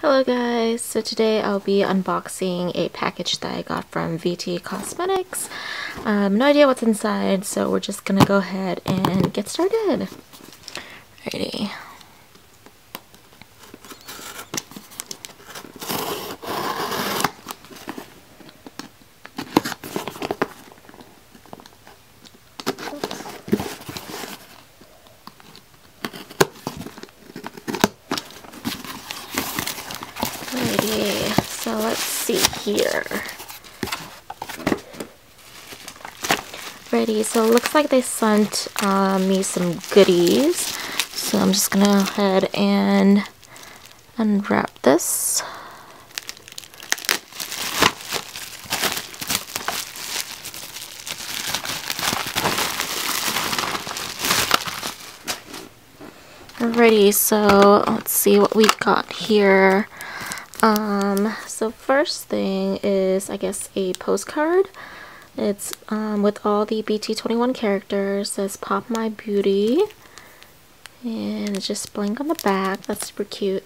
Hello guys, so today I'll be unboxing a package that I got from VT Cosmetics. No idea what's inside, so we're just gonna go ahead and get started. Alrighty. Alrighty, so let's see here. Ready, so it looks like they sent me some goodies. So I'm just gonna go ahead and unwrap this. Alrighty, so let's see what we got here. So first thing is, I guess, a postcard. It's with all the BT21 characters. It says Pop My Beauty, and it's just blank on the back. That's super cute.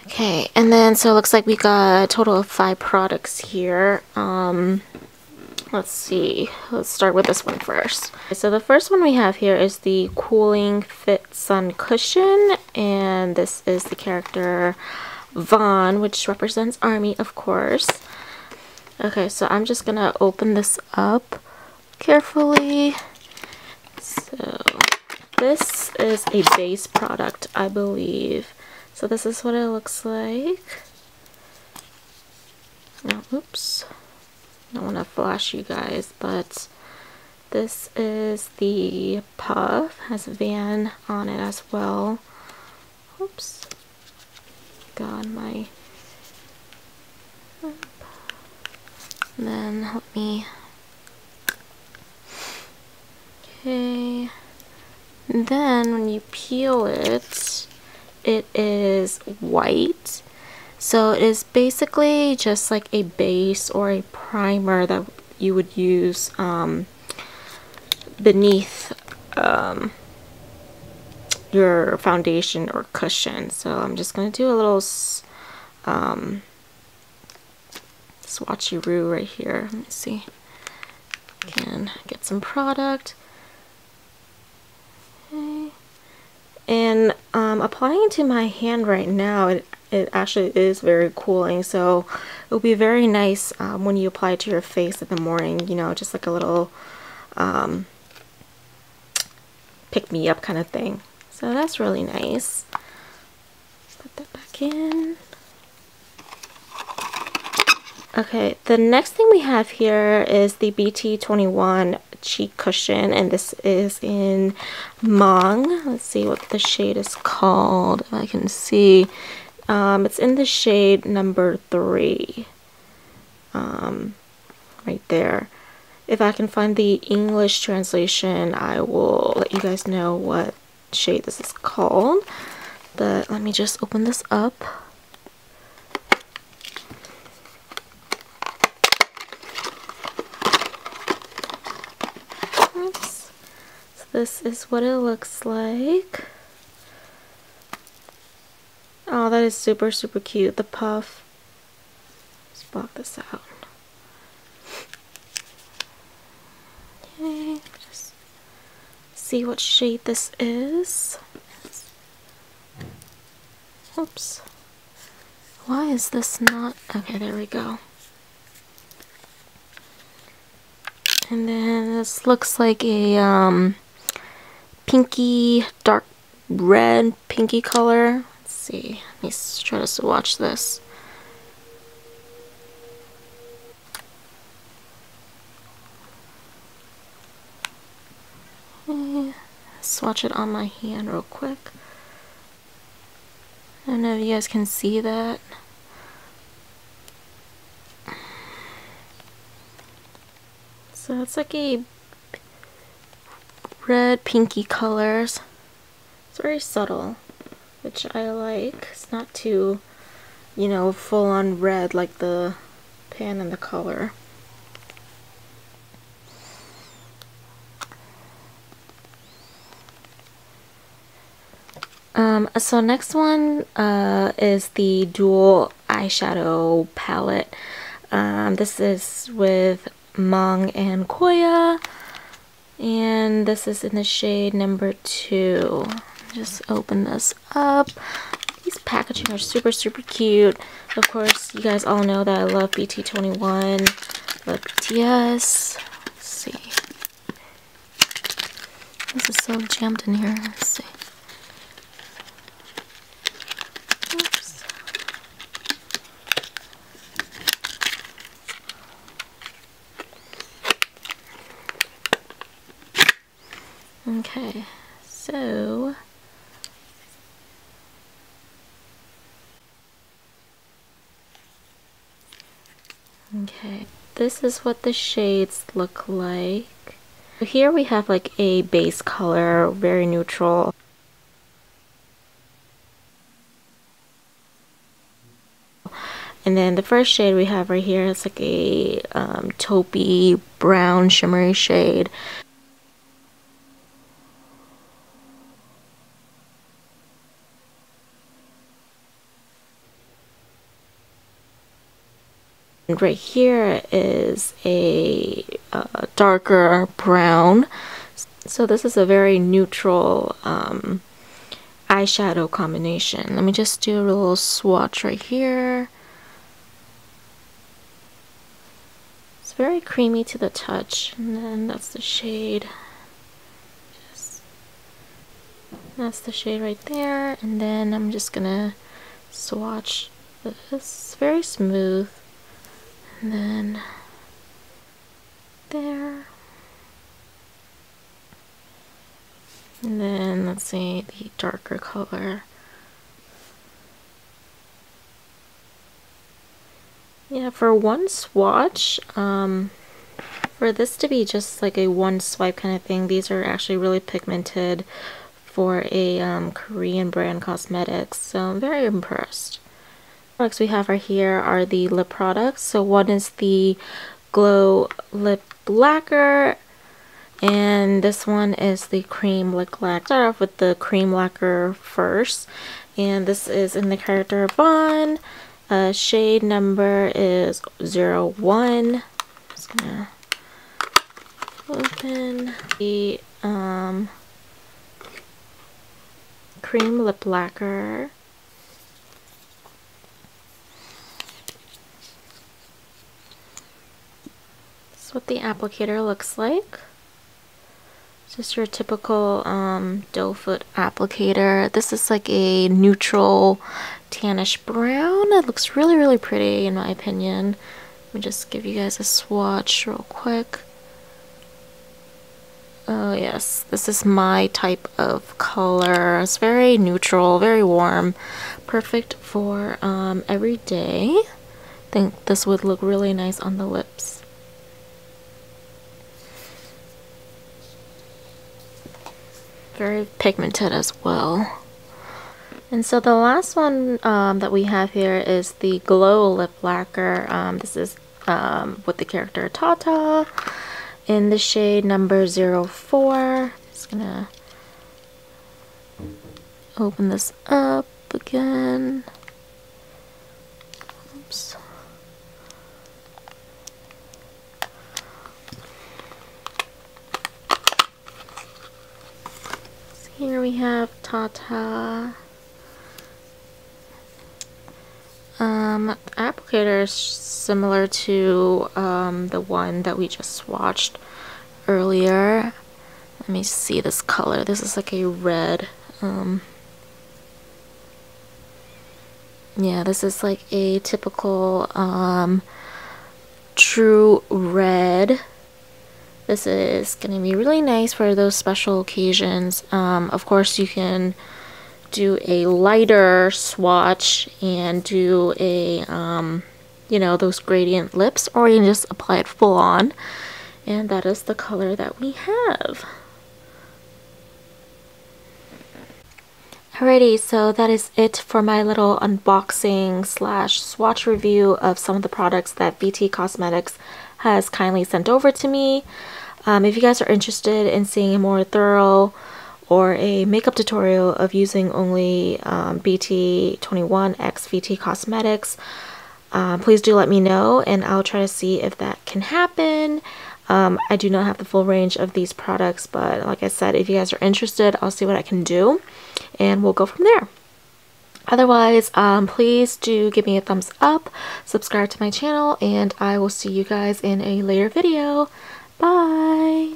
Okay, and then so it looks like we got a total of 5 products here. Let's see, let's start with this one first. So the first one we have here is the Cooling Fit Sun Cushion, and this is the character Vaughn, which represents Army, of course. Okay, so I'm just gonna open this up carefully. So this is a base product, I believe. So this is what it looks like. Now, oops. I don't want to flash you guys, but this is the puff. Has Van on it as well. Oops. God, my... And then let me... Okay. And then when you peel it, it is white. So it is basically just like a base or a primer that you would use beneath your foundation or cushion. So I'm just going to do a little swatchy-roo right here. Let me see. Can get some product. Okay. And applying to my hand right now, it actually is very cooling, so it will be very nice when you apply it to your face in the morning, you know, just like a little pick-me-up kind of thing. So that's really nice. Put that back in. Okay, the next thing we have here is the BT21 cheek cushion, and this is in Mong. Let's see what the shade is called, if I can see. It's in the shade number 3, right there. If I can find the English translation, I will let you guys know what shade this is called. But let me just open this up. Oops. So this is what it looks like. Oh, that is super, super cute. The puff. Let's block this out. Okay, just see what shade this is. Oops. Why is this not? Okay, there we go. And then this looks like a pinky, dark red, pinky color. Let's see. Let me try to swatch this. Okay. Swatch it on my hand real quick. I don't know if you guys can see that. So it's like a red pinky colors. It's very subtle, which I like. It's not too, you know, full on red like the pan and the color. So next one is the dual eyeshadow palette. This is with Mang and Koya, and this is in the shade number 2. Just open this up. These packaging are super cute. Of course, you guys all know that I love BT21, love BTS. Let's see. This is so jammed in here. Let's see. Oops. Okay, so okay, this is what the shades look like. Here we have like a base color, very neutral. And then the first shade we have right here is like a taupey brown shimmery shade. And right here is a darker brown. So this is a very neutral eyeshadow combination. Let me just do a little swatch right here. It's very creamy to the touch, and then that's the shade. That's the shade right there, and then I'm just gonna swatch this. Very smooth. And then there. And then let's see the darker color. Yeah, for one swatch, for this to be just like a one swipe kind of thing, these are actually really pigmented for a Korean brand cosmetics, so I'm very impressed. Products we have right here are the lip products. So one is the Glow Lip Lacquer, and this one is the Cream Lip Lacquer. Start off with the Cream Lacquer first, and this is in the character Vaughn. Shade number is 01. Just gonna open the Cream Lip Lacquer. What the applicator looks like. Just your typical doe foot applicator. This is like a neutral tannish brown. It looks really pretty in my opinion. Let me just give you guys a swatch real quick. Oh yes, this is my type of color. It's very neutral, very warm, perfect for every day. I think this would look really nice on the lips. Very pigmented as well. And so the last one that we have here is the Glow Lip Lacquer. This is with the character Tata in the shade number 04. Just gonna open this up again. Oops. Here we have Tata. Applicator is similar to the one that we just swatched earlier. Let me see this color. This is like a red. Yeah, this is like a typical true red. This is going to be really nice for those special occasions. Of course, you can do a lighter swatch and do a, you know, those gradient lips, or you can just apply it full on. And that is the color that we have. Alrighty, so that is it for my little unboxing slash swatch review of some of the products that BT Cosmetics has kindly sent over to me. If you guys are interested in seeing a more thorough or a makeup tutorial of using only BT21 x VT Cosmetics, please do let me know and I'll try to see if that can happen. I do not have the full range of these products, but like I said, if you guys are interested, I'll see what I can do and we'll go from there. Otherwise, please do give me a thumbs up, subscribe to my channel, and I will see you guys in a later video. Bye!